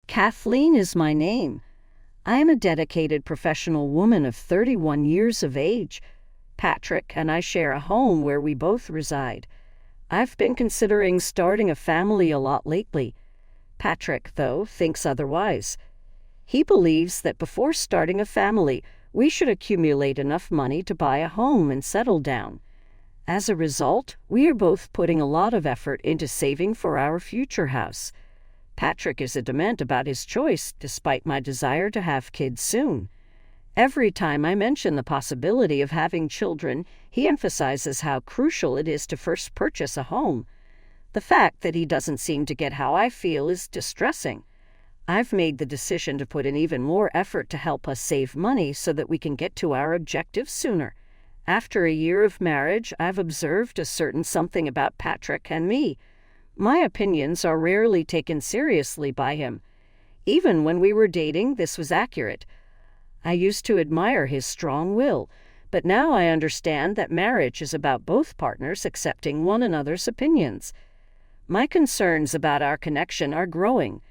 Kathleen is my name. I am a dedicated professional woman of 31 years of age. Patrick and I share a home where we both reside. I've been considering starting a family a lot lately. Patrick, though, thinks otherwise. He believes that before starting a family, we should accumulate enough money to buy a home and settle down. As a result, we are both putting a lot of effort into saving for our future house. Patrick is adamant about his choice, despite my desire to have kids soon. Every time I mention the possibility of having children, he emphasizes how crucial it is to first purchase a home. The fact that he doesn't seem to get how I feel is distressing. I've made the decision to put in even more effort to help us save money so that we can get to our objective sooner. After a year of marriage, I've observed a certain something about Patrick and me. My opinions are rarely taken seriously by him. Even when we were dating, this was accurate. I used to admire his strong will, but now I understand that marriage is about both partners accepting one another's opinions. My concerns about our connection are growing.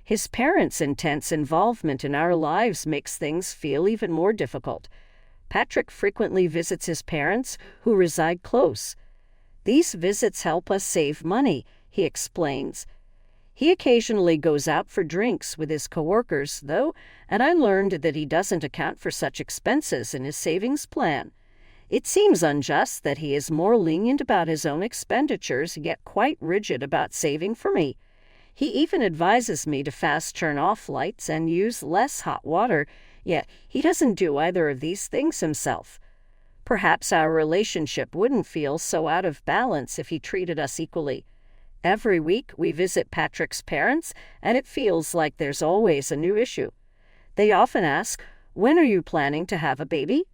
His parents' intense involvement in our lives makes things feel even more difficult. Patrick frequently visits his parents, who reside close. These visits help us save money, he explains. He occasionally goes out for drinks with his coworkers, though, and I learned that he doesn't account for such expenses in his savings plan. It seems unjust that he is more lenient about his own expenditures, yet quite rigid about saving for me. He even advises me to fast turn off lights and use less hot water, yet he doesn't do either of these things himself. Perhaps our relationship wouldn't feel so out of balance if he treated us equally. Every week we visit Patrick's parents, and it feels like there's always a new issue. They often ask, "When are you planning to have a baby?"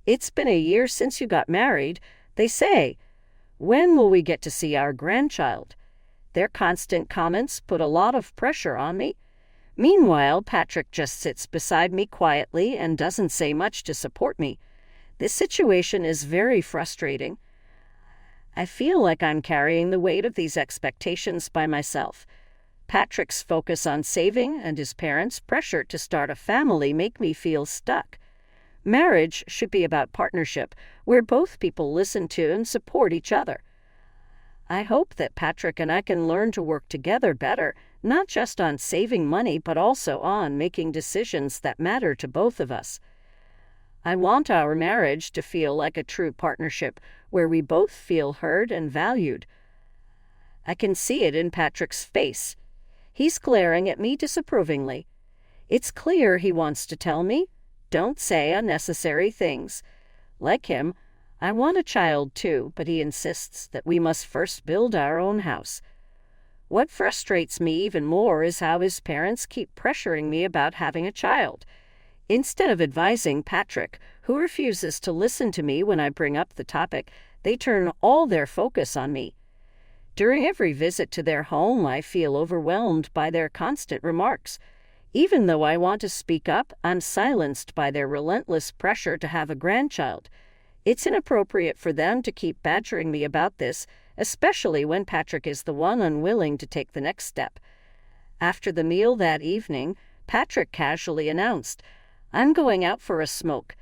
"It's been a year since you got married," they say. "When will we get to see our grandchild?" Their constant comments put a lot of pressure on me. Meanwhile, Patrick just sits beside me quietly and doesn't say much to support me. This situation is very frustrating. I feel like I'm carrying the weight of these expectations by myself. Patrick's focus on saving and his parents' pressure to start a family make me feel stuck. Marriage should be about partnership, where both people listen to and support each other. I hope that Patrick and I can learn to work together better, not just on saving money, but also on making decisions that matter to both of us. I want our marriage to feel like a true partnership, where we both feel heard and valued. I can see it in Patrick's face. He's glaring at me disapprovingly. It's clear he wants to tell me, "Don't say unnecessary things." Like him, I want a child too, but he insists that we must first build our own house. What frustrates me even more is how his parents keep pressuring me about having a child. Instead of advising Patrick, who refuses to listen to me when I bring up the topic, they turn all their focus on me. During every visit to their home, I feel overwhelmed by their constant remarks. Even though I want to speak up, I'm silenced by their relentless pressure to have a grandchild. It's inappropriate for them to keep badgering me about this, especially when Patrick is the one unwilling to take the next step. After the meal that evening, Patrick casually announced, "I'm going out for a smoke."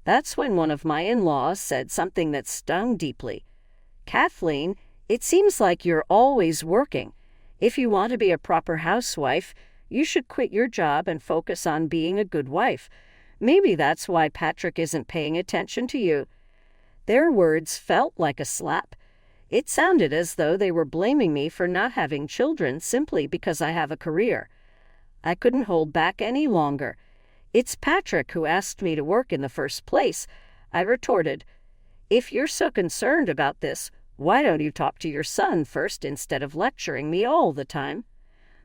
That's when one of my in-laws said something that stung deeply. "Kathleen, it seems like you're always working. If you want to be a proper housewife, you should quit your job and focus on being a good wife. Maybe that's why Patrick isn't paying attention to you." Their words felt like a slap. It sounded as though they were blaming me for not having children simply because I have a career. I couldn't hold back any longer. "It's Patrick who asked me to work in the first place," I retorted. "If you're so concerned about this, why don't you talk to your son first instead of lecturing me all the time?"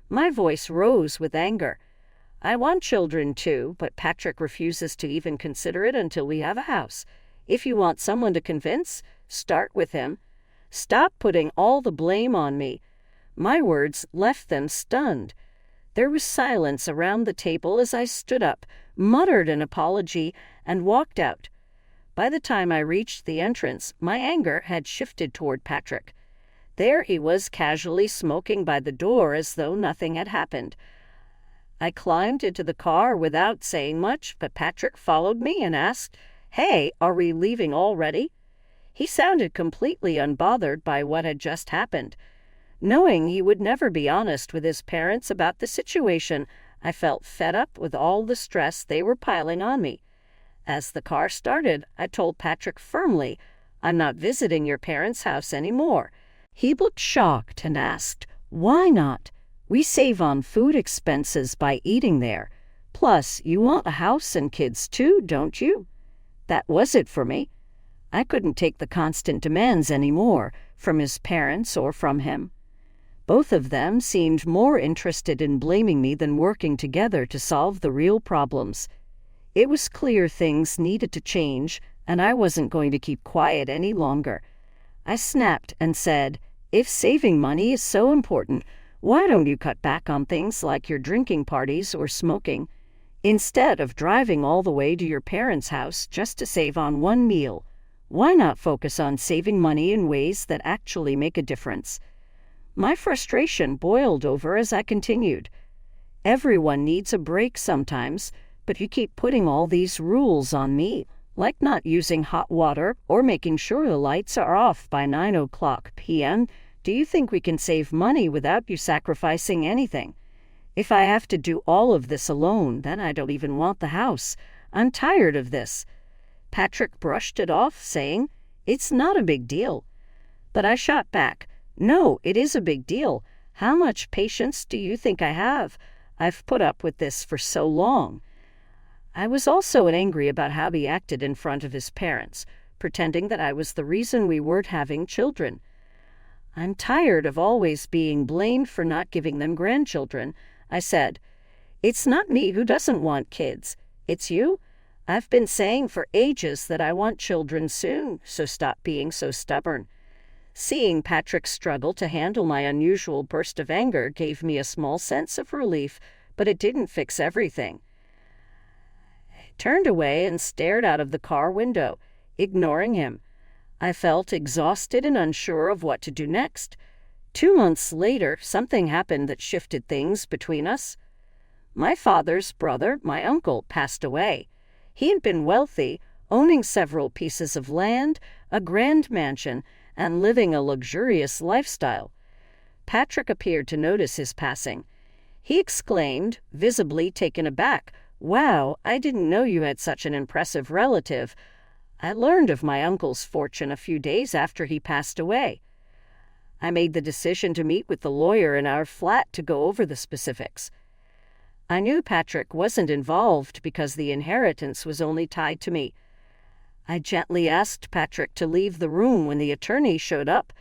My voice rose with anger. I want children too, but Patrick refuses to even consider it until we have a house. If you want someone to convince, start with him. Stop putting all the blame on me. My words left them stunned. There was silence around the table as I stood up, muttered an apology, and walked out. By the time I reached the entrance, my anger had shifted toward Patrick. There he was casually smoking by the door as though nothing had happened. I climbed into the car without saying much, but Patrick followed me and asked, "Hey, are we leaving already?" He sounded completely unbothered by what had just happened. Knowing he would never be honest with his parents about the situation, I felt fed up with all the stress they were piling on me. As the car started, I told Patrick firmly, "I'm not visiting your parents' house anymore." He looked shocked and asked, "Why not? We save on food expenses by eating there. Plus, you want a house and kids too, don't you?" That was it for me. I couldn't take the constant demands anymore, from his parents or from him. Both of them seemed more interested in blaming me than working together to solve the real problems. It was clear things needed to change, and I wasn't going to keep quiet any longer. I snapped and said, "If saving money is so important, why don't you cut back on things like your drinking parties or smoking, instead of driving all the way to your parents' house just to save on one meal? Why not focus on saving money in ways that actually make a difference?" My frustration boiled over as I continued. "Everyone needs a break sometimes, but you keep putting all these rules on me, like not using hot water or making sure the lights are off by 9 p.m. Do you think we can save money without you sacrificing anything? If I have to do all of this alone, then I don't even want the house. I'm tired of this." Patrick brushed it off, saying, "It's not a big deal." But I shot back, "No, it is a big deal. How much patience do you think I have? I've put up with this for so long." I was also angry about how he acted in front of his parents, pretending that I was the reason we weren't having children. "I'm tired of always being blamed for not giving them grandchildren," I said. "It's not me who doesn't want kids. It's you. I've been saying for ages that I want children soon, so stop being so stubborn." Seeing Patrick's struggle to handle my unusual burst of anger gave me a small sense of relief, but it didn't fix everything. I turned away and stared out of the car window, ignoring him. I felt exhausted and unsure of what to do next. 2 months later, something happened that shifted things between us. My father's brother, my uncle, passed away. He had been wealthy, owning several pieces of land, a grand mansion, and living a luxurious lifestyle. Patrick appeared to notice his passing. He exclaimed, visibly taken aback, "Wow, I didn't know you had such an impressive relative." I learned of my uncle's fortune a few days after he passed away. I made the decision to meet with the lawyer in our flat to go over the specifics. I knew Patrick wasn't involved because the inheritance was only tied to me. I gently asked Patrick to leave the room when the attorney showed up.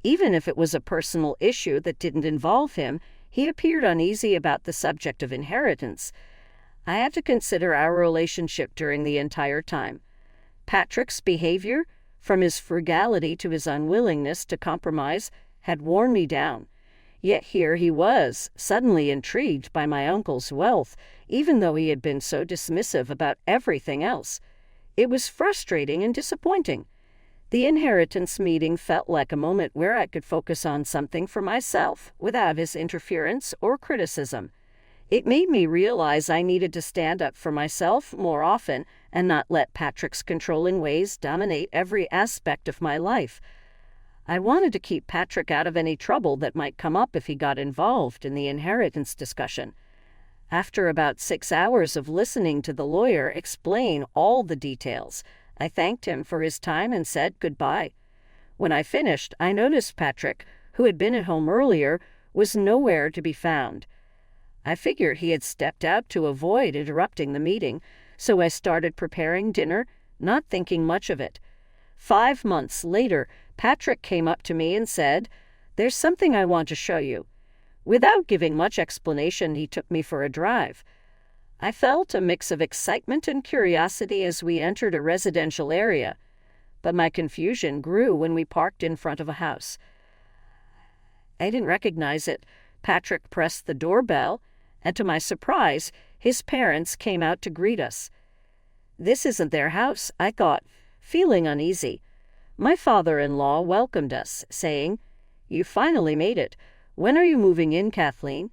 Even if it was a personal issue that didn't involve him, he appeared uneasy about the subject of inheritance. I had to consider our relationship during the entire time. Patrick's behavior, from his frugality to his unwillingness to compromise, had worn me down. Yet here he was, suddenly intrigued by my uncle's wealth, even though he had been so dismissive about everything else. It was frustrating and disappointing. The inheritance meeting felt like a moment where I could focus on something for myself without his interference or criticism. It made me realize I needed to stand up for myself more often and not let Patrick's controlling ways dominate every aspect of my life. I wanted to keep Patrick out of any trouble that might come up if he got involved in the inheritance discussion. After about 6 hours of listening to the lawyer explain all the details, I thanked him for his time and said goodbye. When I finished, I noticed Patrick, who had been at home earlier, was nowhere to be found. I figured he had stepped out to avoid interrupting the meeting, so I started preparing dinner, not thinking much of it. 5 months later, Patrick came up to me and said, "There's something I want to show you." Without giving much explanation, he took me for a drive. I felt a mix of excitement and curiosity as we entered a residential area, but my confusion grew when we parked in front of a house. I didn't recognize it. Patrick pressed the doorbell, and to my surprise, his parents came out to greet us. This isn't their house, I thought, feeling uneasy. My father-in-law welcomed us, saying, "You finally made it. When are you moving in, Kathleen?"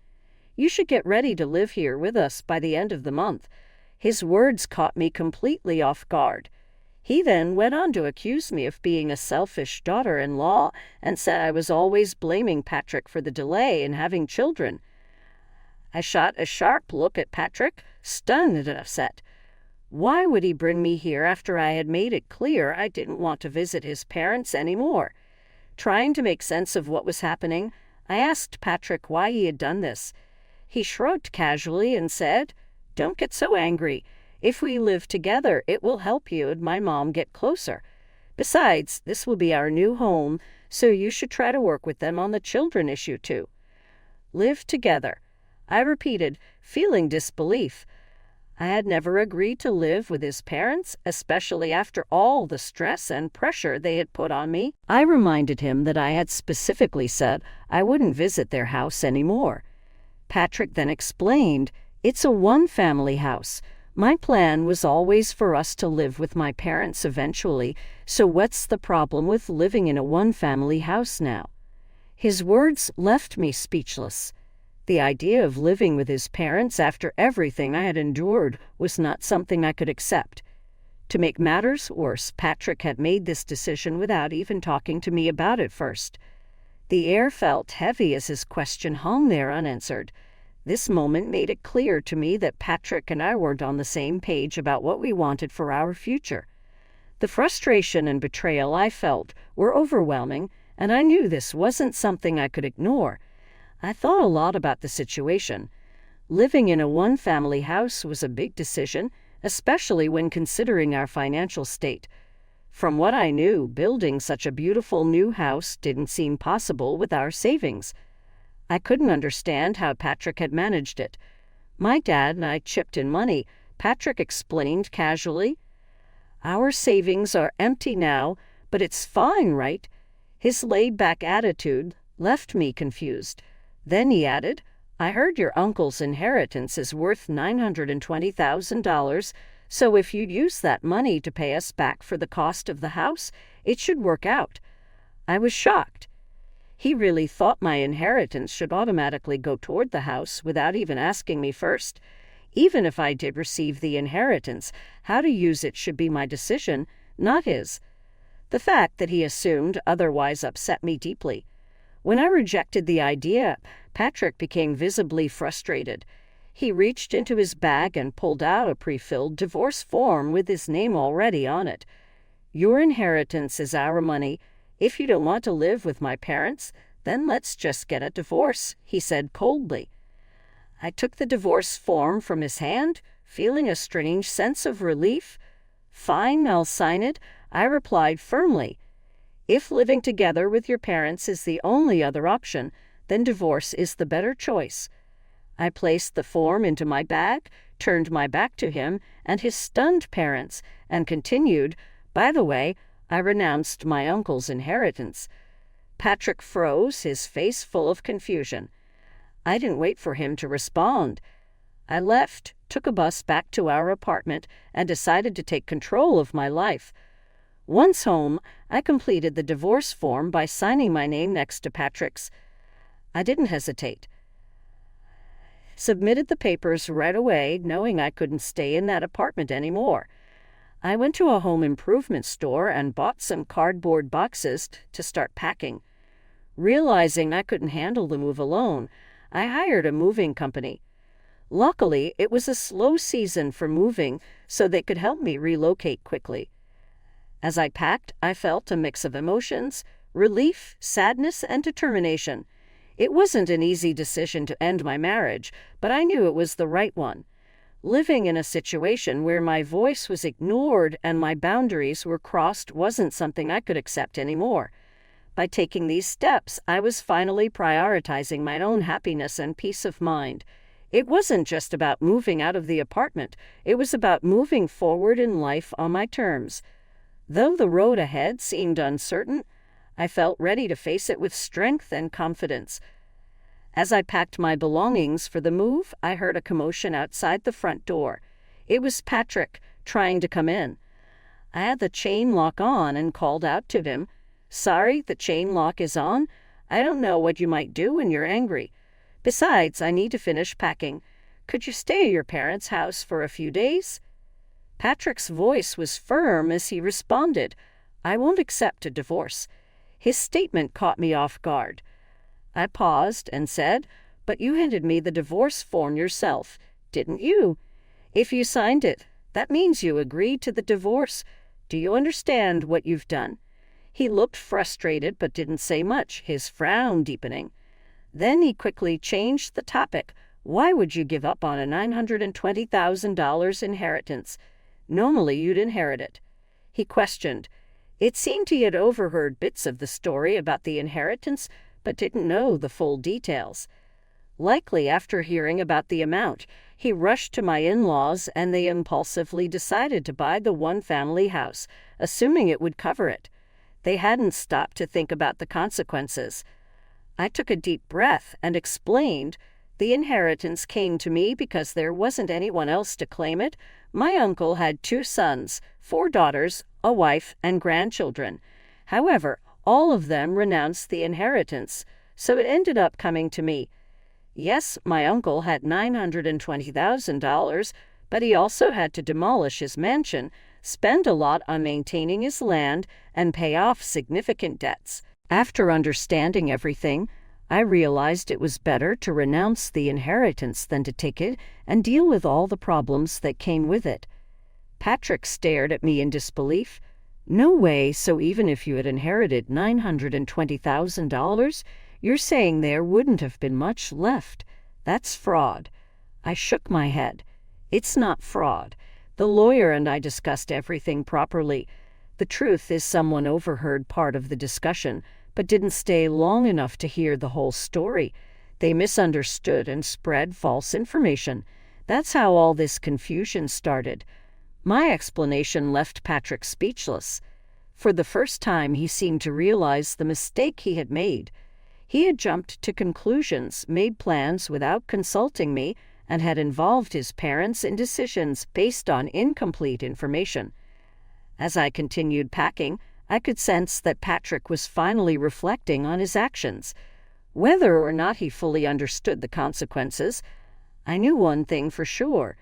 You should get ready to live here with us by the end of the month." His words caught me completely off guard. He then went on to accuse me of being a selfish daughter-in-law and said I was always blaming Patrick for the delay in having children. I shot a sharp look at Patrick, stunned and upset. Why would he bring me here after I had made it clear I didn't want to visit his parents anymore? Trying to make sense of what was happening, I asked Patrick why he had done this. He shrugged casually and said, "Don't get so angry. If we live together, it will help you and my mom get closer. Besides, this will be our new home, so you should try to work with them on the children issue too." Live together, I repeated, feeling disbelief. I had never agreed to live with his parents, especially after all the stress and pressure they had put on me. I reminded him that I had specifically said I wouldn't visit their house anymore. Patrick then explained, "It's a one-family house. My plan was always for us to live with my parents eventually, so what's the problem with living in a one-family house now?" His words left me speechless. The idea of living with his parents after everything I had endured was not something I could accept. To make matters worse, Patrick had made this decision without even talking to me about it first. The air felt heavy as his question hung there unanswered. This moment made it clear to me that Patrick and I weren't on the same page about what we wanted for our future. The frustration and betrayal I felt were overwhelming, and I knew this wasn't something I could ignore. I thought a lot about the situation. Living in a one-family house was a big decision, especially when considering our financial state. From what I knew, building such a beautiful new house didn't seem possible with our savings. I couldn't understand how Patrick had managed it. "My dad and I chipped in money," Patrick explained casually. "Our savings are empty now, but it's fine, right?" His laid-back attitude left me confused. Then he added, "I heard your uncle's inheritance is worth $920,000, so if you'd use that money to pay us back for the cost of the house, it should work out." I was shocked. He really thought my inheritance should automatically go toward the house without even asking me first. Even if I did receive the inheritance, how to use it should be my decision, not his. The fact that he assumed otherwise upset me deeply. When I rejected the idea, Patrick became visibly frustrated. He reached into his bag and pulled out a pre-filled divorce form with his name already on it. "Your inheritance is our money. If you don't want to live with my parents, then let's just get a divorce," he said coldly. I took the divorce form from his hand, feeling a strange sense of relief. "Fine, I'll sign it," I replied firmly. "If living together with your parents is the only other option, then divorce is the better choice." I placed the form into my bag, turned my back to him and his stunned parents, and continued, "By the way, I renounced my uncle's inheritance." Patrick froze, his face full of confusion. I didn't wait for him to respond. I left, took a bus back to our apartment, and decided to take control of my life. Once home, I completed the divorce form by signing my name next to Patrick's. I didn't hesitate. Submitted the papers right away, knowing I couldn't stay in that apartment anymore. I went to a home improvement store and bought some cardboard boxes to start packing. Realizing I couldn't handle the move alone, I hired a moving company. Luckily, it was a slow season for moving, so they could help me relocate quickly. As I packed, I felt a mix of emotions, relief, sadness, and determination. It wasn't an easy decision to end my marriage, but I knew it was the right one. Living in a situation where my voice was ignored and my boundaries were crossed wasn't something I could accept anymore. By taking these steps, I was finally prioritizing my own happiness and peace of mind. It wasn't just about moving out of the apartment. It was about moving forward in life on my terms. Though the road ahead seemed uncertain, I felt ready to face it with strength and confidence. As I packed my belongings for the move, I heard a commotion outside the front door. It was Patrick, trying to come in. I had the chain lock on and called out to him, "Sorry, the chain lock is on. I don't know what you might do when you're angry." Besides, I need to finish packing. Could you stay at your parents' house for a few days?" Patrick's voice was firm as he responded, "I won't accept a divorce." His statement caught me off guard. I paused and said, "But you handed me the divorce form yourself, didn't you? If you signed it, that means you agreed to the divorce. Do you understand what you've done?" He looked frustrated but didn't say much, his frown deepening. Then he quickly changed the topic. "Why would you give up on a $920,000 inheritance? Normally you'd inherit it." He questioned. It seemed he had overheard bits of the story about the inheritance, but didn't know the full details. Likely after hearing about the amount, he rushed to my in-laws and they impulsively decided to buy the one-family house, assuming it would cover it. They hadn't stopped to think about the consequences. I took a deep breath and explained, "The inheritance came to me because there wasn't anyone else to claim it. My uncle had 2 sons, 4 daughters, a wife, and grandchildren. However, all of them renounced the inheritance, so it ended up coming to me. Yes, my uncle had $920,000, but he also had to demolish his mansion, spend a lot on maintaining his land, and pay off significant debts. After understanding everything, I realized it was better to renounce the inheritance than to take it and deal with all the problems that came with it." Patrick stared at me in disbelief. "No way, so even if you had inherited $920,000, you're saying there wouldn't have been much left? That's fraud." I shook my head. "It's not fraud. The lawyer and I discussed everything properly. The truth is someone overheard part of the discussion, but didn't stay long enough to hear the whole story. They misunderstood and spread false information. That's how all this confusion started." My explanation left Patrick speechless. For the first time, he seemed to realize the mistake he had made. He had jumped to conclusions, made plans without consulting me, and had involved his parents in decisions based on incomplete information. As I continued packing, I could sense that Patrick was finally reflecting on his actions. Whether or not he fully understood the consequences, I knew one thing for sure.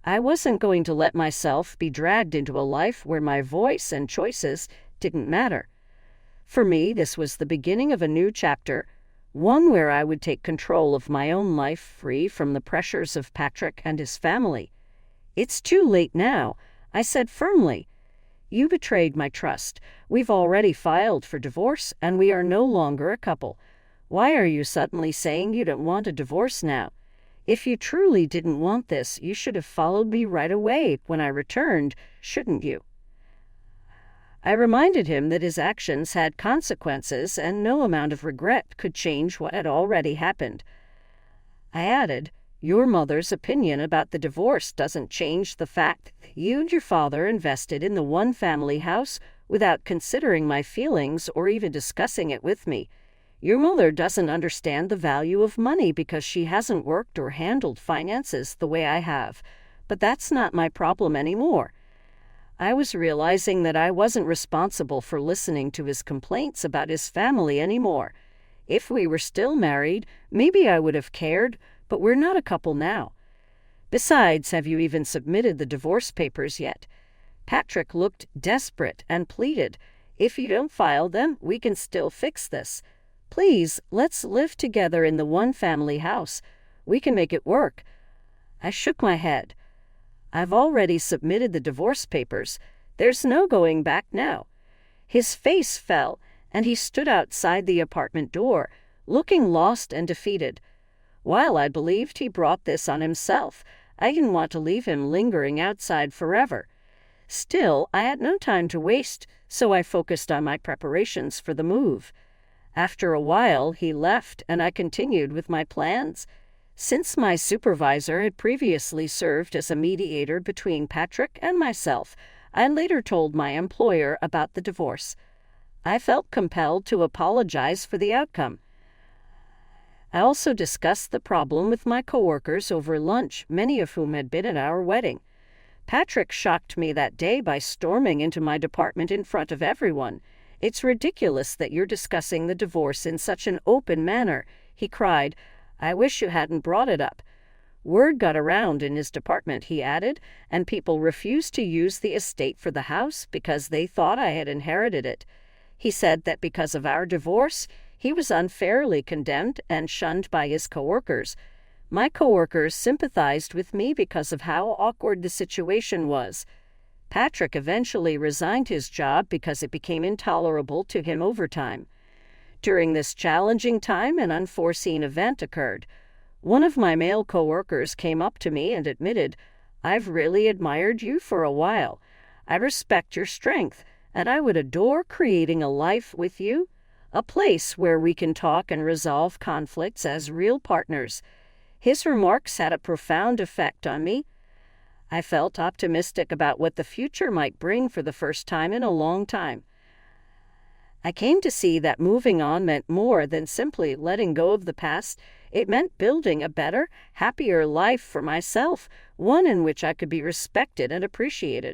I wasn't going to let myself be dragged into a life where my voice and choices didn't matter. For me, this was the beginning of a new chapter, one where I would take control of my own life free from the pressures of Patrick and his family. "It's too late now," I said firmly. "You betrayed my trust. We've already filed for divorce, and we are no longer a couple. Why are you suddenly saying you don't want a divorce now? If you truly didn't want this, you should have followed me right away when I returned, shouldn't you?" I reminded him that his actions had consequences and no amount of regret could change what had already happened. I added, "Your mother's opinion about the divorce doesn't change the fact that you and your father invested in the one-family house without considering my feelings or even discussing it with me. Your mother doesn't understand the value of money because she hasn't worked or handled finances the way I have. But that's not my problem anymore." I was realizing that I wasn't responsible for listening to his complaints about his family anymore. If we were still married, maybe I would have cared, but we're not a couple now. Besides, have you even submitted the divorce papers yet? Patrick looked desperate and pleaded, "If you don't file them, we can still fix this. Please, let's live together in the one-family house. We can make it work." I shook my head. "I've already submitted the divorce papers. There's no going back now." His face fell, and he stood outside the apartment door, looking lost and defeated. While I believed he brought this on himself, I didn't want to leave him lingering outside forever. Still, I had no time to waste, so I focused on my preparations for the move. After a while, he left, and I continued with my plans. Since my supervisor had previously served as a mediator between Patrick and myself, I later told my employer about the divorce. I felt compelled to apologize for the outcome. I also discussed the problem with my coworkers over lunch, many of whom had been at our wedding. Patrick shocked me that day by storming into my department in front of everyone. "It's ridiculous that you're discussing the divorce in such an open manner," he cried. I wish you hadn't brought it up. Word got around in his department, he added, and people refused to use the estate for the house because they thought I had inherited it. He said that because of our divorce, he was unfairly condemned and shunned by his coworkers. My coworkers sympathized with me because of how awkward the situation was. Patrick eventually resigned his job because it became intolerable to him over time. During this challenging time, an unforeseen event occurred. One of my male coworkers came up to me and admitted, "I've really admired you for a while. I respect your strength, and I would adore creating a life with you, a place where we can talk and resolve conflicts as real partners." His remarks had a profound effect on me. I felt optimistic about what the future might bring for the first time in a long time. I came to see that moving on meant more than simply letting go of the past. It meant building a better, happier life for myself, one in which I could be respected and appreciated.